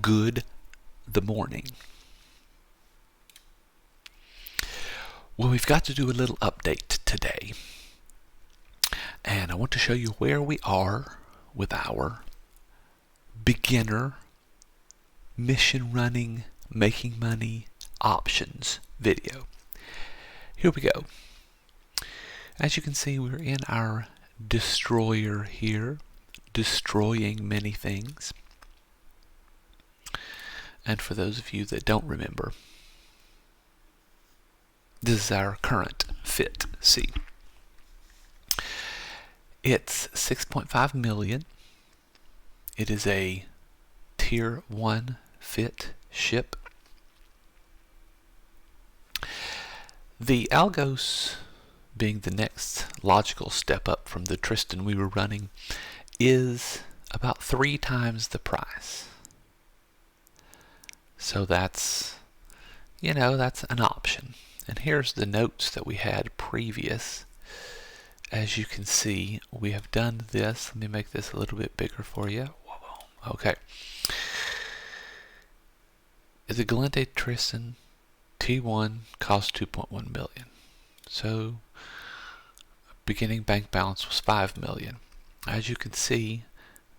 Good the morning. Well, we've got to do a little update today, and I want to show you where we are with our beginner mission running, making money options video. Here we go. As you can see, we're in our destroyer here, destroying many things. And for those of you that don't remember, this is our current fit. See, it's 6.5 million. It is a tier 1 fit ship. The Algos, being the next logical step up from the Tristan we were running, is about 3 times the price. So that's, that's an option. And here's the notes that we had previous. As you can see, we have done this. Let me make this a little bit bigger for you. Whoa. Okay. The Gallente Tristan T1 cost 2.1 million. So beginning bank balance was 5 million. As you can see,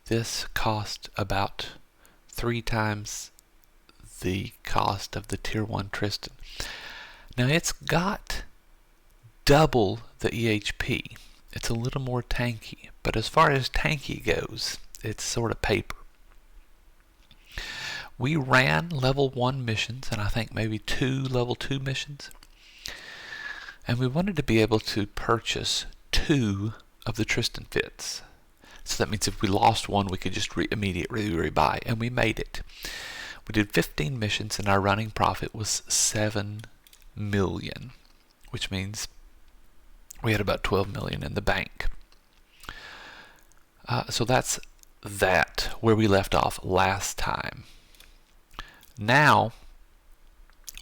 this cost about 3 times the cost of the tier 1 Tristan. Now it's got double the EHP. It's a little more tanky, but as far as tanky goes, it's sort of paper. We ran level 1 missions, and I think maybe 2 level 2 missions. And we wanted to be able to purchase 2 of the Tristan fits. So that means if we lost one, we could just immediately rebuy, and we made it. We did 15 missions, and our running profit was 7 million, which means we had about 12 million in the bank. So that's where we left off last time. Now,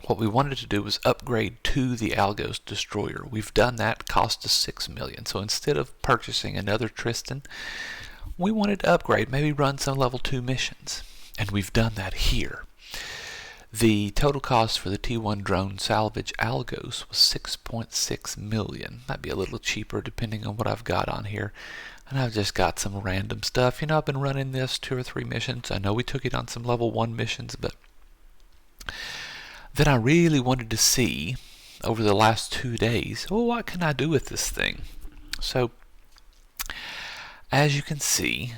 what we wanted to do was upgrade to the Algos destroyer. We've done that, cost us 6 million. So instead of purchasing another Tristan, we wanted to upgrade, maybe run some level 2 missions. And we've done that here. The total cost for the T1 drone salvage Algos was 6.6 million. Might be a little cheaper depending on what I've got on here. And I've just got some random stuff. I've been running this 2 or 3 missions. I know we took it on some level 1 missions, but then I really wanted to see over the last 2 days, what can I do with this thing? So, as you can see,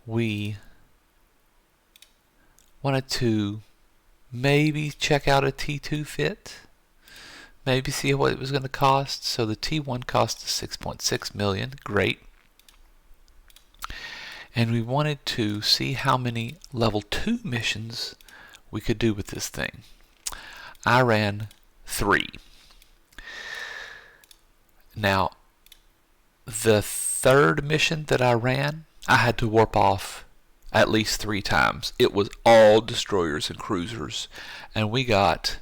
we wanted to maybe check out a T2 fit, maybe see what it was going to cost. So the T1 cost us 6.6 million, great. And we wanted to see how many level 2 missions we could do with this thing. I ran 3. Now, the 3rd mission that I ran, I had to warp off at least 3 times. It was all destroyers and cruisers, and we got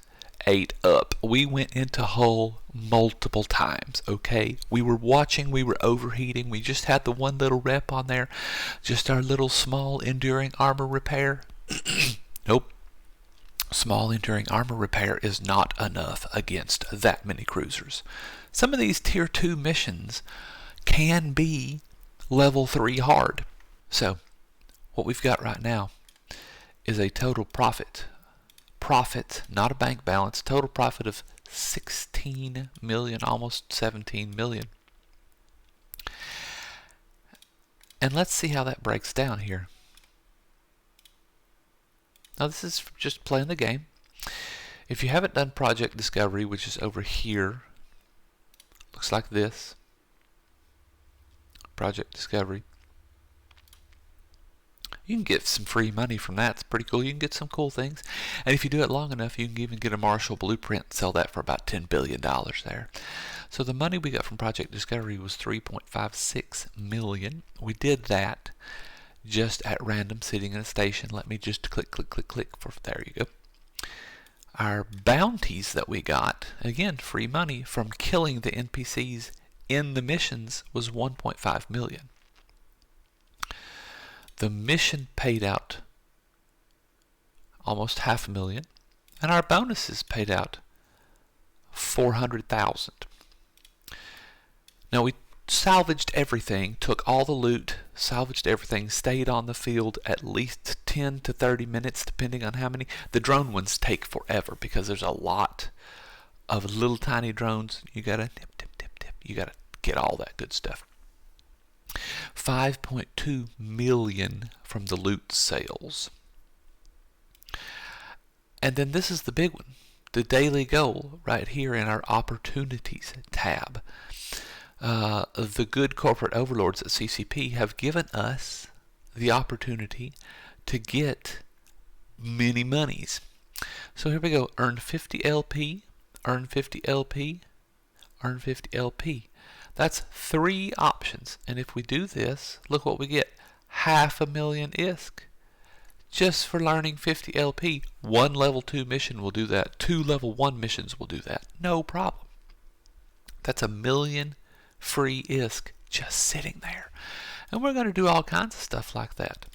8 up. We went into hull multiple times, okay? We were watching, we were overheating, we just had the one little rep on there, just our little small enduring armor repair. Nope. Small enduring armor repair is not enough against that many cruisers. Some of these tier 2 missions can be level 3 hard. So, what we've got right now is a total profit, not a bank balance, total profit of 16 million, almost 17 million. And let's see how that breaks down here. Now this is just playing the game. If you haven't done Project Discovery, which is over here, looks like this. Project Discovery. You can get some free money from that. It's pretty cool. You can get some cool things. And if you do it long enough, you can even get a Marshall blueprint and sell that for about $10 billion there. So the money we got from Project Discovery was 3.56 million. We did that just at random, sitting in a station. Let me just click. There you go. Our bounties that we got, again, free money from killing the NPCs in the missions, was 1.5 million. The mission paid out almost $500,000, and our bonuses paid out $400,000. Now we salvaged everything, took all the loot, salvaged everything, stayed on the field at least 10 to 30 minutes, depending on how many. The drone ones take forever because there's a lot of little tiny drones. You gotta tip, tip, tip, tip. You gotta get all that good stuff. 5.2 million from the loot sales. And then this is the big one, the daily goal right here in our opportunities tab. The good corporate overlords at CCP have given us the opportunity to get many monies. So here we go. Earn 50 LP, earn 50 LP, earn 50 LP. That's 3 options. And if we do this, look what we get. 500,000 ISK. Just for learning 50 LP. 1 level 2 mission will do that. 2 level 1 missions will do that. No problem. That's 1 million free ISK just sitting there. And we're going to do all kinds of stuff like that.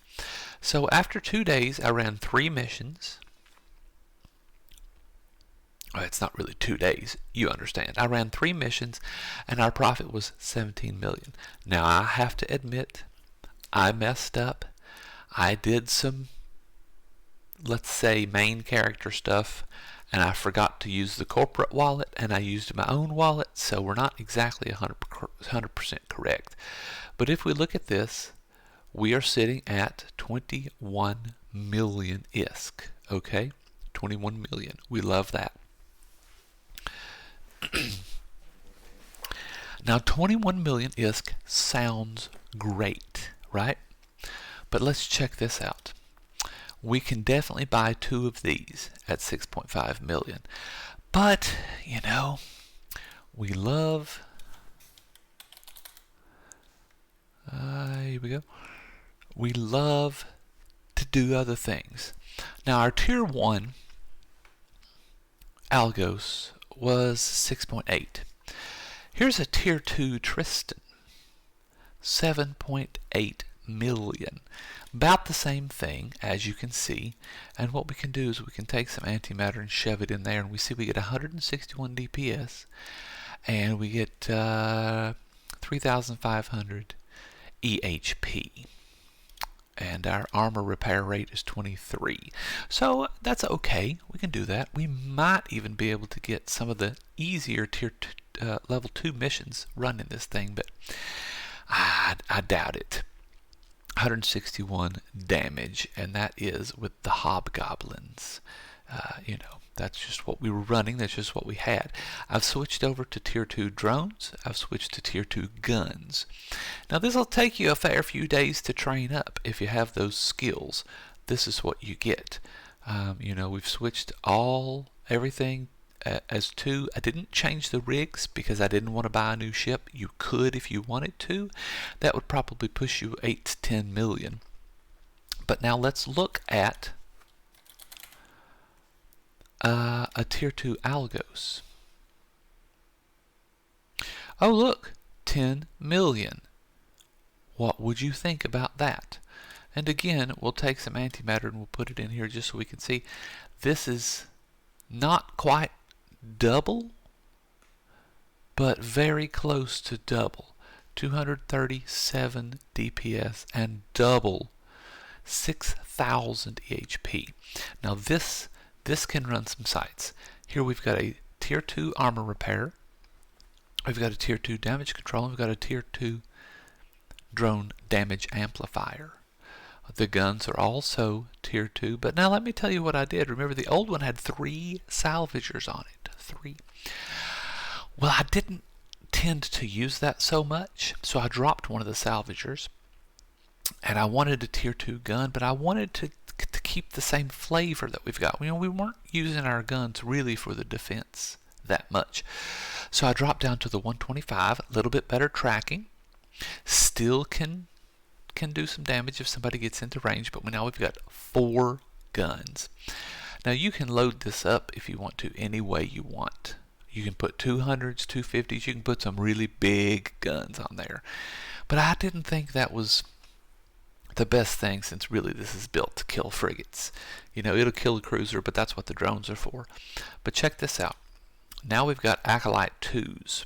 So after 2 days, I ran 3 missions. Well, it's not really 2 days, you understand. I ran 3 missions, and our profit was 17 million. Now, I have to admit, I messed up. I did some, let's say, main character stuff, and I forgot to use the corporate wallet, and I used my own wallet, so we're not exactly 100% correct. But if we look at this, we are sitting at 21 million ISK, okay? 21 million. We love that. Now, 21 million ISK sounds great, right? But let's check this out. We can definitely buy 2 of these at 6.5 million. But, you know, we love... here we go. We love to do other things. Now, our Tier 1 Algos was 6.8. Here's a Tier 2 Tristan. 7.8 million. About the same thing, as you can see. And what we can do is we can take some antimatter and shove it in there, and we see we get 161 DPS, and we get 3,500 EHP. And our armor repair rate is 23. So that's okay. We can do that. We might even be able to get some of the easier level 2 missions running this thing, but I doubt it. 161 damage, and that is with the hobgoblins. You know, that's just what we were running. That's just what we had. I've switched over to Tier 2 drones. I've switched to Tier 2 guns. Now, this will take you a fair few days to train up. If you have those skills, this is what you get. You know, we've switched everything as 2. I didn't change the rigs because I didn't want to buy a new ship. You could if you wanted to. That would probably push you 8 to 10 million. But now let's look at a Tier 2 Algos. Oh, look, 10 million. What would you think about that? And again, we'll take some antimatter and we'll put it in here just so we can see. This is not quite double, but very close to double. 237 DPS and double 6,000 EHP. Now this can run some sites. Here we've got a Tier 2 armor repair. We've got a Tier 2 damage control. And we've got a Tier 2 drone damage amplifier. The guns are also Tier 2. But now let me tell you what I did. Remember, the old one had 3 salvagers on it. 3. Well, I didn't tend to use that so much, so I dropped one of the salvagers. And I wanted a Tier 2 gun, but I wanted to keep the same flavor that we've got. You know, we weren't using our guns really for the defense that much. So I dropped down to the 125, a little bit better tracking. Still can do some damage if somebody gets into range, but now we've got 4 guns. Now you can load this up if you want to any way you want. You can put 200s, 250s, you can put some really big guns on there. But I didn't think that was the best thing, since really this is built to kill frigates. You know, it'll kill a cruiser, but that's what the drones are for. But check this out. Now we've got Acolyte 2s,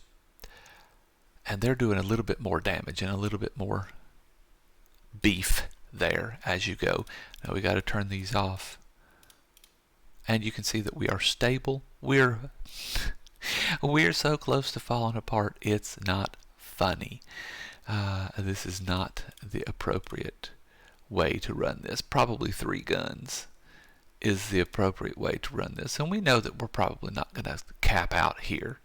and they're doing a little bit more damage and a little bit more beef there as you go. Now we got to turn these off, and you can see that we are stable. We're so close to falling apart, it's not funny. This is not the appropriate way to run this. Probably 3 guns is the appropriate way to run this, and we know that we're probably not going to cap out here,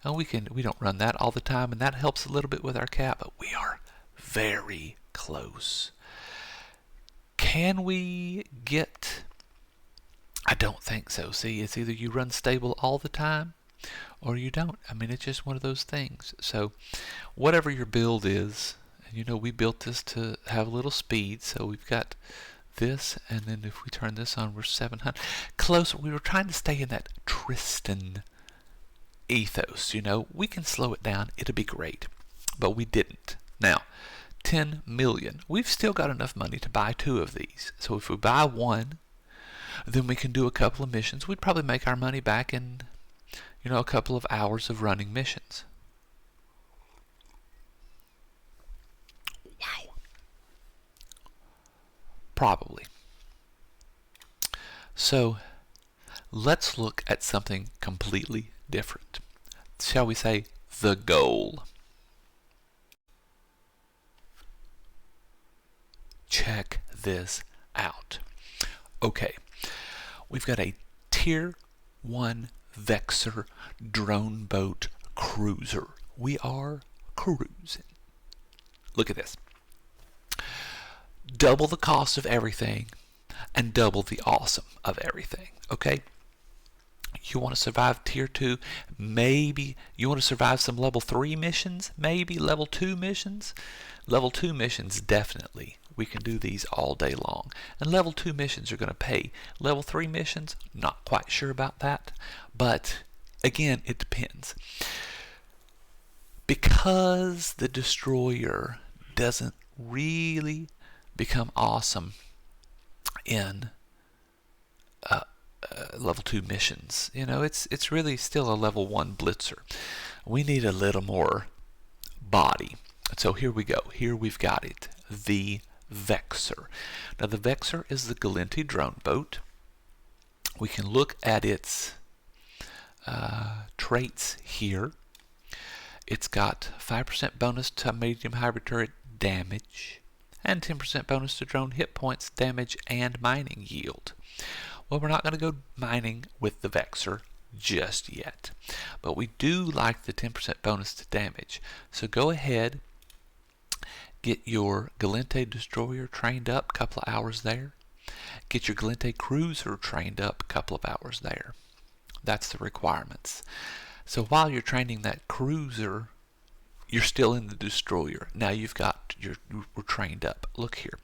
and we don't run that all the time, and that helps a little bit with our cap, but we are very close. Can we get... I don't think so. See, it's either you run stable all the time or you don't. I mean, it's just one of those things. So whatever your build is, and you know, we built this to have a little speed, so we've got this, and then if we turn this on, we're 700. Close. We were trying to stay in that Tristan ethos, you know. We can slow it down. It'll be great. But we didn't. Now, 10 million. We've still got enough money to buy 2 of these. So if we buy 1, then we can do a couple of missions. We'd probably make our money back in, you know, a couple of hours of running missions. Wow. Probably. So let's look at something completely different. Shall we say the goal? Check this out. Okay, we've got a Tier 1 Vexor drone boat cruiser. We are cruising. Look at this. Double the cost of everything and double the awesome of everything, okay? You want to survive Tier 2, maybe you want to survive some level 3 missions, maybe level 2 missions. Level 2 missions, definitely. We can do these all day long. And level 2 missions are going to pay. Level 3 missions, not quite sure about that. But again, it depends. Because the destroyer doesn't really become awesome in level 2 missions. You know, it's really still a level 1 blitzer. We need a little more body. So here we go. Here we've got it. The Vexor. Now the Vexor is the Gallente drone boat. We can look at its traits here. It's got 5% bonus to medium hybrid turret damage and 10% bonus to drone hit points, damage, and mining yield. Well, we're not going to go mining with the Vexor just yet, but we do like the 10% bonus to damage. So go ahead, get your Gallente destroyer trained up, a couple of hours there. Get your Gallente cruiser trained up, a couple of hours there. That's the requirements. So while you're training that cruiser, you're still in the destroyer. Now we're trained up. Look here.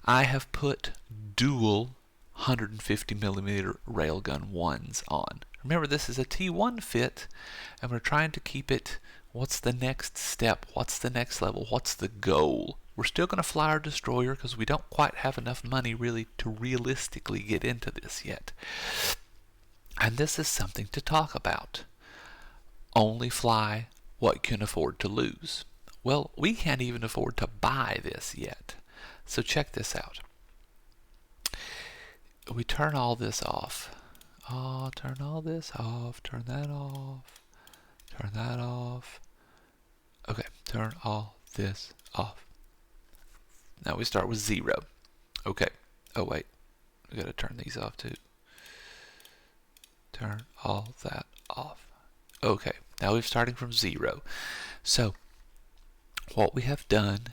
I have put dual 150mm railgun 1s on. Remember, this is a T1 fit, and we're trying to keep it. What's the next step? What's the next level? What's the goal? We're still going to fly our destroyer because we don't quite have enough money really to realistically get into this yet. And this is something to talk about. Only fly what you can afford to lose. Well, we can't even afford to buy this yet. So check this out. We turn all this off. Oh, turn all this off. Turn that off. Turn that off. Okay, turn all this off. Now we start with 0. Okay. Oh wait, we gotta turn these off too. Turn all that off. Okay, now we're starting from 0. So what we have done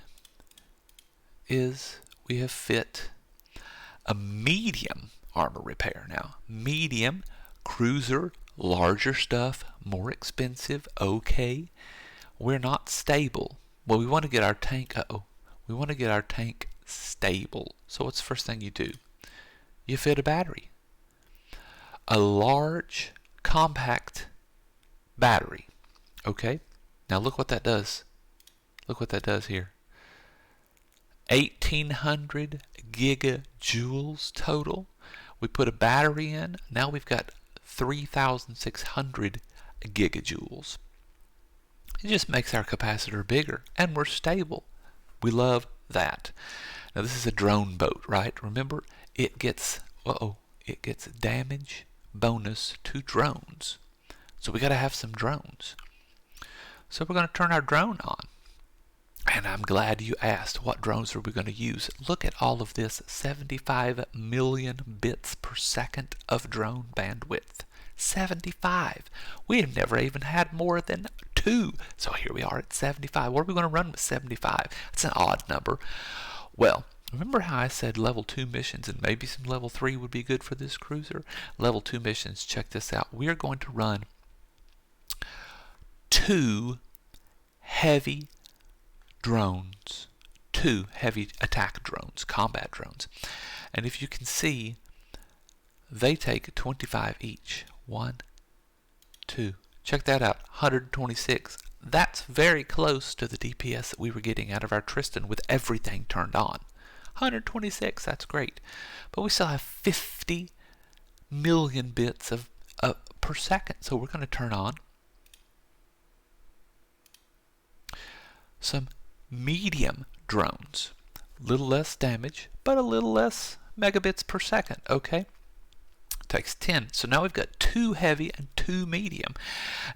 is we have fit a medium armor repair. Now, medium, cruiser, larger stuff, more expensive, okay. We're not stable. Well, we want to get our tank, we want to get our tank stable. So what's the first thing you do? You fit a battery. A large, compact battery. Okay? Now look what that does. Look what that does here. 1,800 gigajoules total. We put a battery in. Now we've got 3,600 gigajoules. It just makes our capacitor bigger, and we're stable. We love that. Now this is a drone boat, right? Remember, it gets damage bonus to drones. So we got to have some drones. So we're going to turn our drone on. And I'm glad you asked, what drones are we going to use? Look at all of this, 75 million bits per second of drone bandwidth. 75. We have never even had more than 2. So here we are at 75. What are we going to run with 75? It's an odd number. Well, remember how I said level 2 missions and maybe some level 3 would be good for this cruiser? Level 2 missions, check this out. We are going to run 2 heavy drones, 2 heavy attack drones, combat drones. And if you can see, they take 25 each. 1, 2. Check that out, 126. That's very close to the DPS that we were getting out of our Tristan with everything turned on. 126, that's great. But we still have 50 million bits of per second. So we're going to turn on some medium drones. A little less damage, but a little less megabits per second, okay? Takes 10. So now we've got 2 heavy and 2 medium.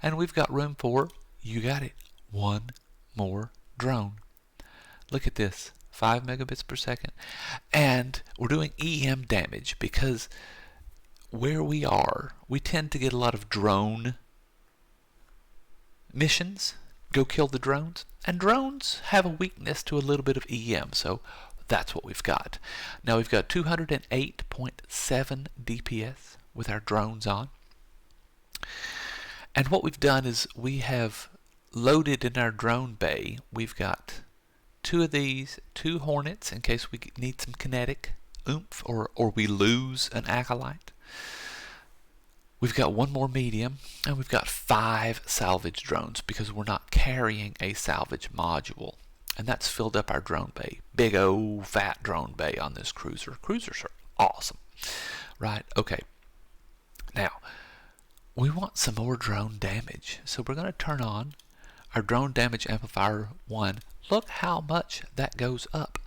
And we've got room for, you got it, 1 more drone. Look at this, 5 megabits per second. And we're doing EM damage because where we are, we tend to get a lot of drone missions. Go kill the drones. And drones have a weakness to a little bit of EM, so that's what we've got. Now we've got 208.7 DPS with our drones on. And what we've done is we have loaded in our drone bay, we've got 2 of these, 2 Hornets in case we need some kinetic oomph or we lose an Acolyte. We've got 1 more medium, and we've got 5 salvage drones because we're not carrying a salvage module. And that's filled up our drone bay. Big old fat drone bay on this cruiser. Cruisers are awesome. Right, okay. Now, we want some more drone damage. So we're going to turn on our drone damage amplifier 1. Look how much that goes up.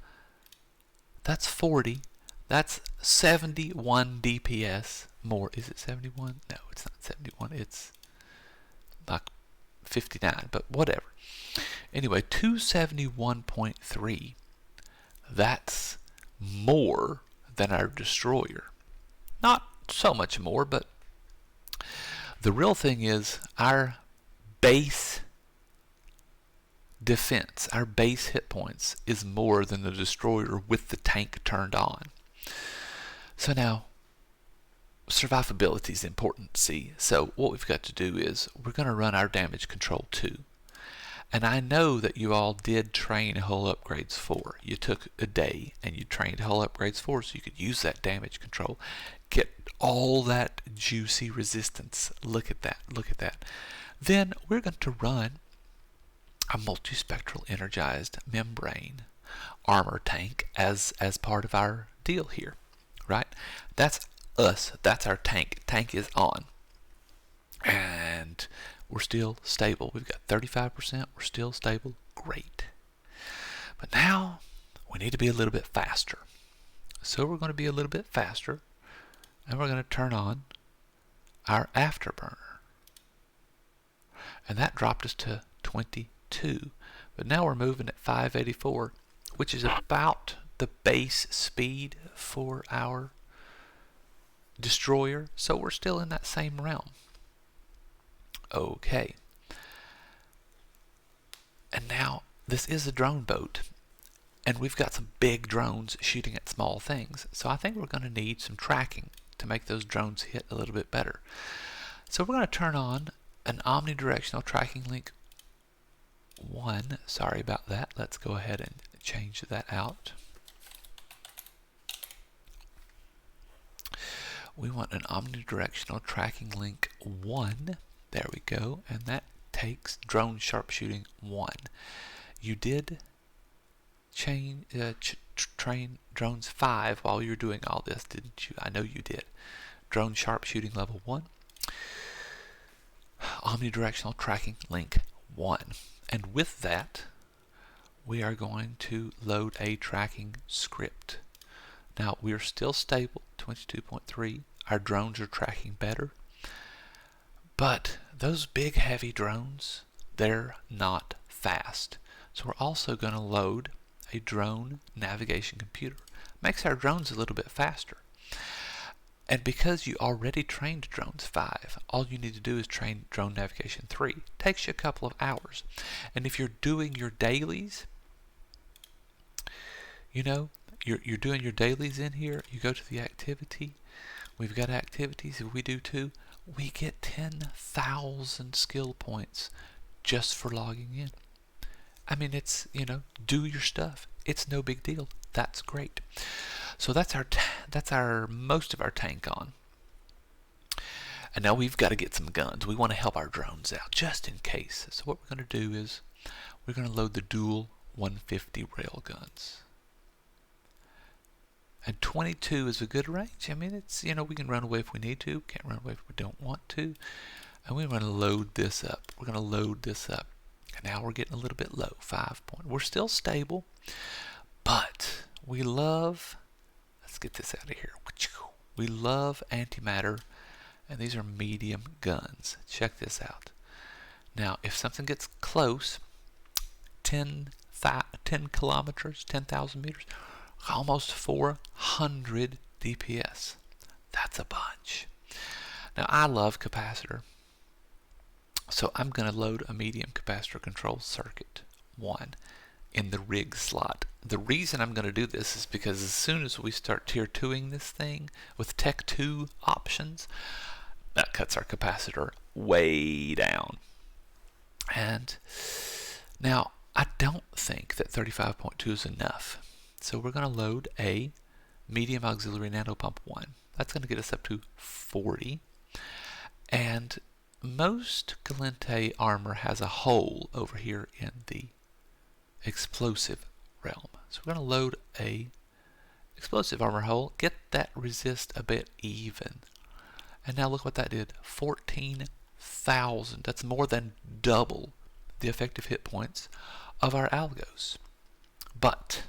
That's 40. That's 71 DPS more. Is it 71? No, it's not 71. It's like 59, but whatever. Anyway, 271.3. That's more than our destroyer. Not so much more, but the real thing is our base defense, our base hit points is more than the destroyer with the tank turned on. So now, survivability is important, see? So what we've got to do is we're going to run our damage control 2. And I know that you all did train Hull Upgrades 4. You took a day and you trained Hull Upgrades 4 so you could use that damage control. Get all that juicy resistance. Look at that. Look at that. Then we're going to run a multispectral energized membrane armor tank as part of our deal here. Right? That's us. That's our tank. Tank is on. And we're still stable. We've got 35%. We're still stable. Great. But now we need to be a little bit faster. So we're going to be a little bit faster. And we're going to turn on our afterburner. And that dropped us to 22. But now we're moving at 584, which is about the base speed for our destroyer. So we're still in that same realm. Okay. And now this is a drone boat. And we've got some big drones shooting at small things. So I think we're going to need some tracking to make those drones hit a little bit better. So we're going to turn on an omnidirectional tracking link 1. Sorry about that. Let's go ahead and change that out. We want an omnidirectional tracking link 1. There we go. And that takes drone sharpshooting 1. You did change train drones 5 while you're doing all this, didn't you? I know you did. Drone sharpshooting level 1. Omnidirectional tracking link 1. And with that, we are going to load a tracking script. Now, we are still stable, 22.3. Our drones are tracking better. But those big, heavy drones, they're not fast. So we're also going to load a drone navigation computer. Makes our drones a little bit faster. And because you already trained drones 5, all you need to do is train drone navigation 3. Takes you a couple of hours. And if you're doing your dailies, you know, you're doing your dailies in here, you go to the activity, we've got activities, if we do 2, we get 10,000 skill points just for logging in. I mean, it's, you know, do your stuff. It's no big deal. That's great. So that's our most of our tank on. And now we've got to get some guns. We want to help our drones out just in case. So what we're going to do is we're going to load the dual 150 rail guns. And 22 is a good range. I mean, it's, you know, we can run away if we need to. Can't run away if we don't want to. And we're going to load this up. We're going to load this up. And now we're getting a little bit low, 5 point. We're still stable, but we love, let's get this out of here. We love antimatter, and these are medium guns. Check this out. Now, if something gets close, 10 kilometers, 10,000 meters, almost 400 DPS. That's a bunch. Now, I love capacitor. So I'm going to load a medium capacitor control circuit 1 in the rig slot. The reason I'm going to do this is because as soon as we start tier 2ing this thing with Tech 2 options, that cuts our capacitor way down. And now I don't think that 35.2 is enough. So we're going to load a medium auxiliary nanopump 1. That's going to get us up to 40. And most Gallente armor has a hole over here in the explosive realm. So we're going to load a explosive armor hole, get that resist a bit even. And now look what that did. 14,000. That's more than double the effective hit points of our algos. But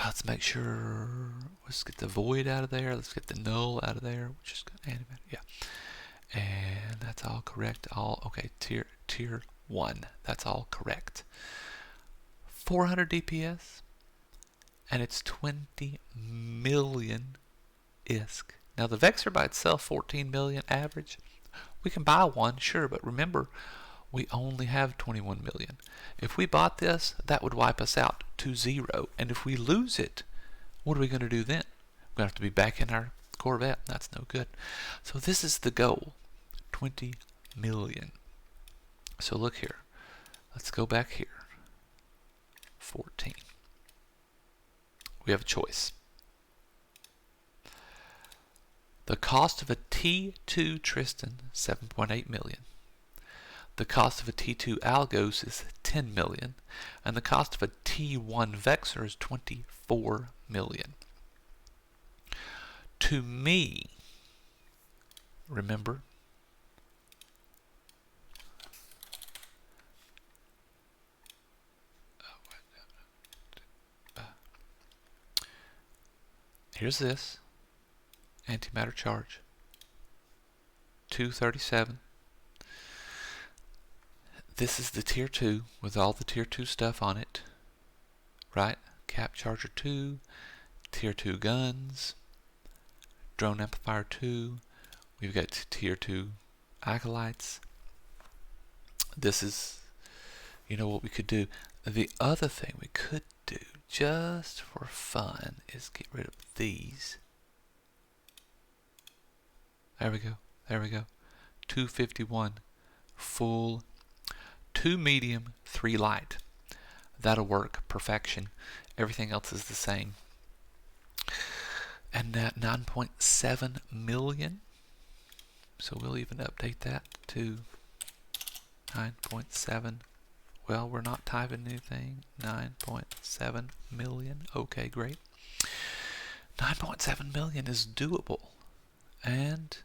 let's make sure, let's get the void out of there, let's get the null out of there, which is animated, yeah. And that's all correct, all, okay, tier 1, that's all correct. 400 DPS, and it's 20 million ISK. Now the Vexor by itself, 14 million average. We can buy one, sure, but remember, we only have 21 million. If we bought this, that would wipe us out to 0. And if we lose it, what are we going to do then? We're going to have to be back in our Corvette. That's no good. So this is the goal, 20 million. So look here. Let's go back here. 14. We have a choice. The cost of a T2 Tristan, 7.8 million. The cost of a T2 Algos is 10 million, and the cost of a T1 Vexor is 24 million. To me, remember, here's this antimatter charge, 237. This is the tier 2 with all the tier 2 stuff on it, right? Cap charger 2, tier 2 guns, drone amplifier 2. We've got tier 2 acolytes. This is, you know what we could do. The other thing we could do, just for fun, is get rid of these. There we go. There we go. 251 full. 2 medium, 3 light. That'll work. Perfection. Everything else is the same. And that 9.7 million. So we'll even update that to 9.7. well, we're not typing anything. 9.7 million. Okay, great. 9.7 million is doable. And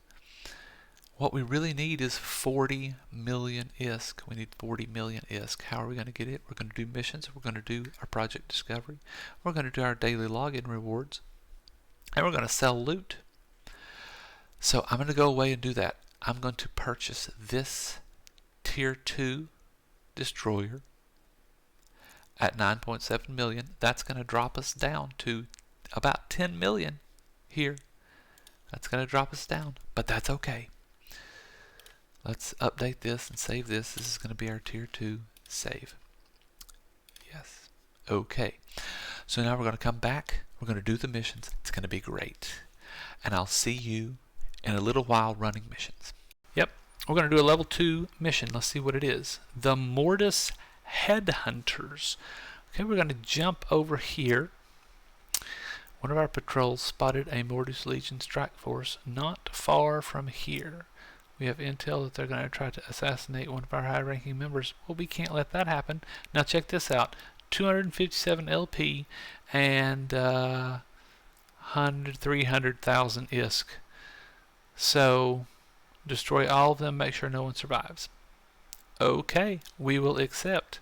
what we really need is 40 million ISK. We need 40 million ISK. How are we going to get it? We're going to do missions. We're going to do our project discovery. We're going to do our daily login rewards. And we're going to sell loot. So I'm going to go away and do that. I'm going to purchase this tier 2 destroyer at 9.7 million. That's going to drop us down to about 10 million here. That's going to drop us down, but that's okay. Let's update this and save this. This is going to be our tier 2 save. Yes. Okay. So now we're going to come back. We're going to do the missions. It's going to be great. And I'll see you in a little while running missions. Yep. We're going to do a level 2 mission. Let's see what it is. The Mortis Headhunters. Okay, we're going to jump over here. One of our patrols spotted a Mortis Legion strike force not far from here. We have intel that they're going to try to assassinate one of our high-ranking members. Well, we can't let that happen. Now check this out. 257 LP and 300,000 ISK. So destroy all of them, make sure no one survives. Okay, we will accept.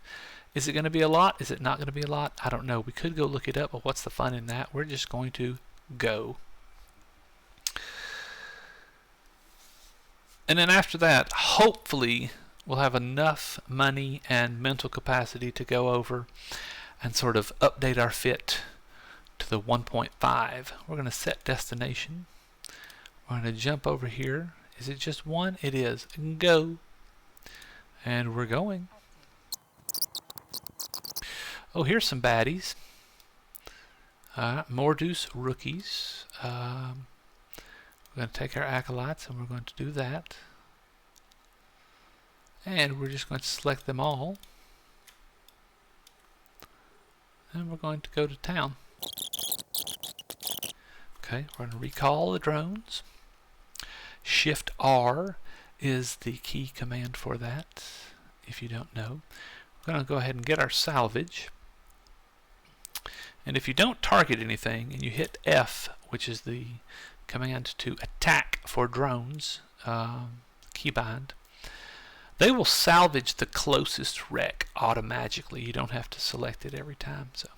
Is it going to be a lot? Is it not going to be a lot? I don't know. We could go look it up, but what's the fun in that? We're just going to go. And then after that, hopefully, we'll have enough money and mental capacity to go over and sort of update our fit to the 1.5. We're going to set destination. We're going to jump over here. Is it just one? It is. Go. And we're going. Oh, here's some baddies. Mordus rookies. We're going to take our acolytes and we're going to do that. And we're just going to select them all. And we're going to go to town. Okay, we're going to recall the drones. Shift R is the key command for that, if you don't know. We're going to go ahead and get our salvage. And if you don't target anything and you hit F, which is the command to attack for drones, keybind, they will salvage the closest wreck automatically. You don't have to select it every time. So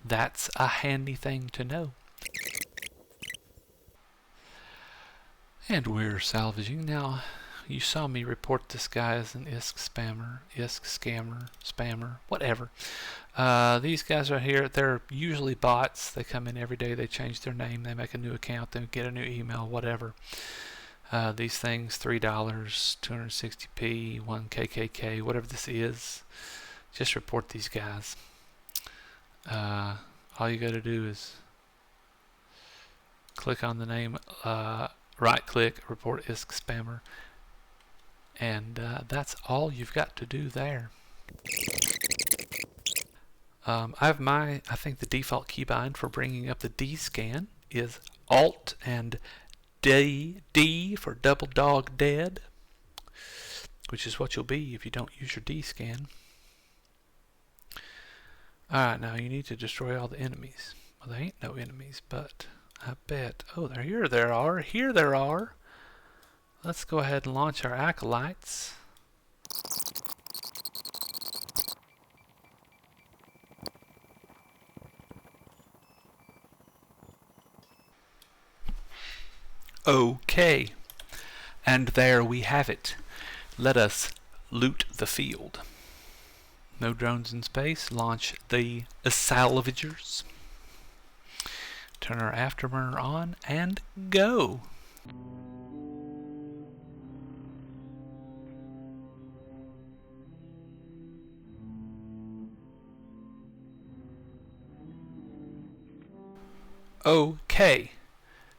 that's a handy thing to know. And we're salvaging. Now, you saw me report this guy as an ISK spammer, ISK scammer, spammer, whatever. These guys right here, they're usually bots. They come in every day, they change their name, they make a new account, they get a new email, whatever. These things, $3, 260p, 1 KKK, whatever this is, just report these guys. All you got to do is click on the name, right click, report ISK spammer, and that's all you've got to do there. I think the default keybind for bringing up the D scan is Alt and D for double dog dead, which is what you'll be if you don't use your D scan. Alright, now you need to destroy all the enemies. Well, there ain't no enemies, but I bet. Oh, here there are. Here there are. Let's go ahead and launch our acolytes. Okay, and there we have it. Let us loot the field. No drones in space. Launch the salvagers. Turn our afterburner on and go. Okay,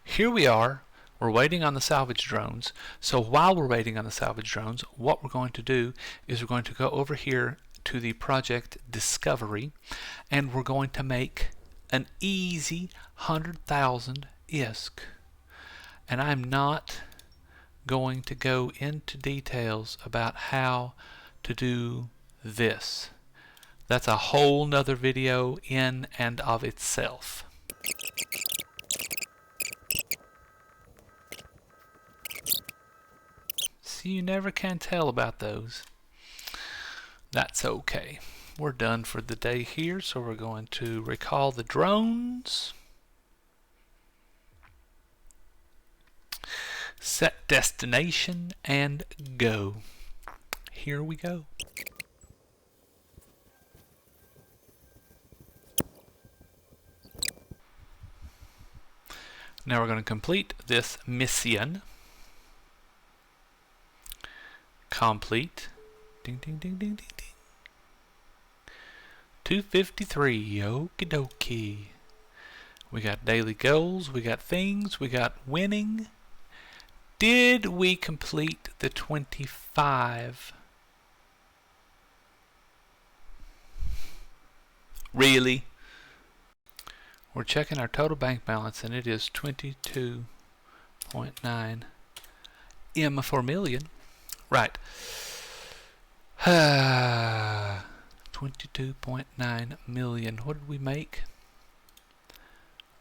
here we are. We're waiting on the salvage drones. So while we're waiting on the salvage drones, what we're going to do is we're going to go over here to the project discovery, and we're going to make an easy 100,000 ISK. And I'm not going to go into details about how to do this. That's a whole nother video in and of itself. See, you never can tell about those. That's okay. We're done for the day here, so we're going to recall the drones. Set destination and go. Here we go. Now we're going to complete this mission. Complete. Ding, ding, ding, ding, ding, ding. 253. Okie dokie. We got daily goals. We got things. We got winning. Did we complete the 25? Really? We're checking our total bank balance, and it is 22.9 M for million. Right. 22.9 million. What did we make?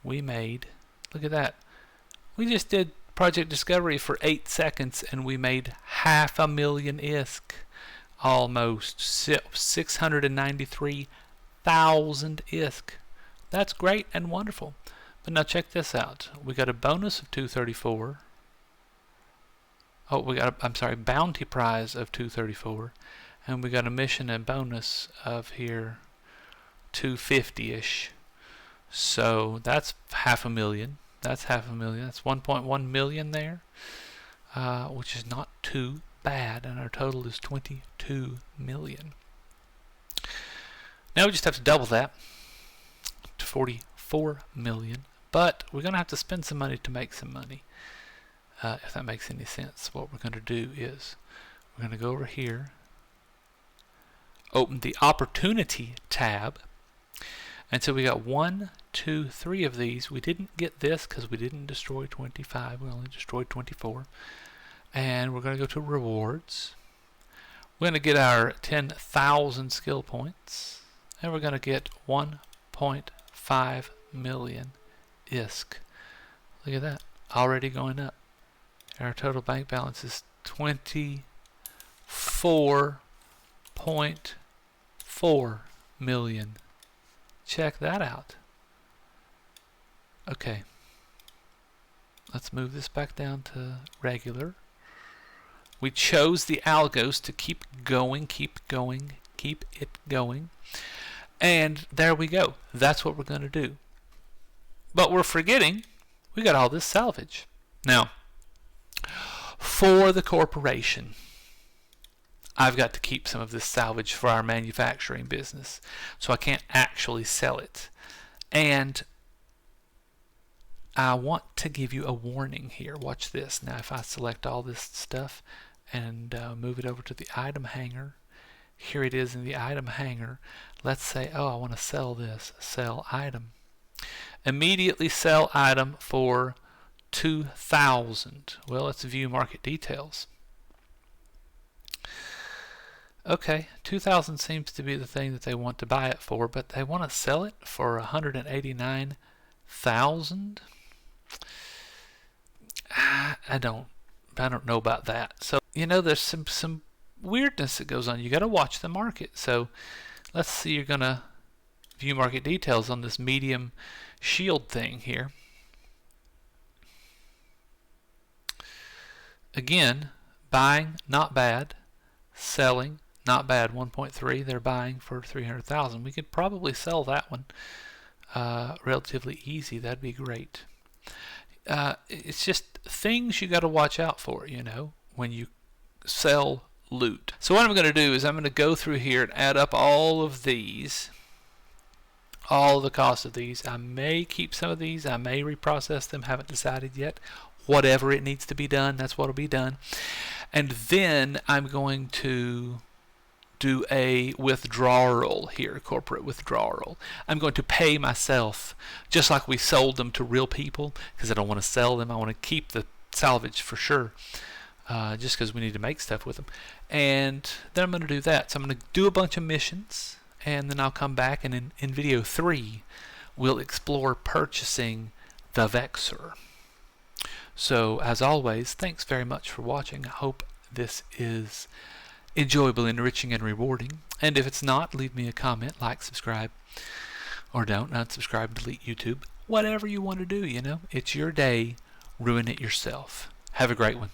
We made, look at that. We just did Project Discovery for 8 seconds, and we made 500,000 ISK. Almost 693,000 ISK. That's great and wonderful. But now check this out. We got a bonus of 234. Oh, we got a, I'm sorry, bounty prize of 234. And we got a mission and bonus of here 250-ish. So that's 500,000. That's 500,000. That's 1.1 million there. Which is not too bad. And our total is 22 million. Now we just have to double that to 44 million, but we're going to have to spend some money to make some money, if that makes any sense. What we're going to do is we're going to go over here, open the opportunity tab, and so we got 1, 2, 3 of these. We didn't get this because we didn't destroy 25, we only destroyed 24. And we're going to go to rewards. We're going to get our 10,000 skill points, and we're going to get 1.5 million ISK. Look at that, already going up. Our total bank balance is 24.4 million. Check that out. Okay, let's move this back down to regular. We chose the Algos to keep going, keep it going. And there we go. That's what we're going to do. But we're forgetting we got all this salvage. Now, for the corporation, I've got to keep some of this salvage for our manufacturing business. So I can't actually sell it. And I want to give you a warning here. Watch this. Now, if I select all this stuff and move it over to the item hanger, here it is in the item hanger. Let's say, oh, I want to sell this. Sell item. Immediately sell item for 2,000. Well, let's view market details. Okay, 2,000 seems to be the thing that they want to buy it for, but they want to sell it for 189,000. I don't know about that. So, you know, there's some weirdness that goes on. You got to watch the market. So, let's see. You're gonna view market details on this medium shield thing here. Again, buying not bad, selling not bad. 1.3. They're buying for 300,000. We could probably sell that one relatively easy. That'd be great. It's just things you got to watch out for, you know, when you sell loot. So what I'm going to do is I'm going to go through here and add up all of these, all the cost of these. I may keep some of these. I may reprocess them. Haven't decided yet. Whatever it needs to be done, that's what will be done. And then I'm going to do a withdrawal here, corporate withdrawal. I'm going to pay myself just like we sold them to real people, because I don't want to sell them. I want to keep the salvage for sure. just because we need to make stuff with them. And then I'm going to do that. So I'm going to do a bunch of missions, and then I'll come back, and in video 3 we'll explore purchasing the Vexor. So as always, thanks very much for watching. I hope this is enjoyable, enriching, and rewarding. And if it's not, leave me a comment, like, subscribe, or don't, unsubscribe, delete YouTube. Whatever you want to do, you know. It's your day. Ruin it yourself. Have a great one.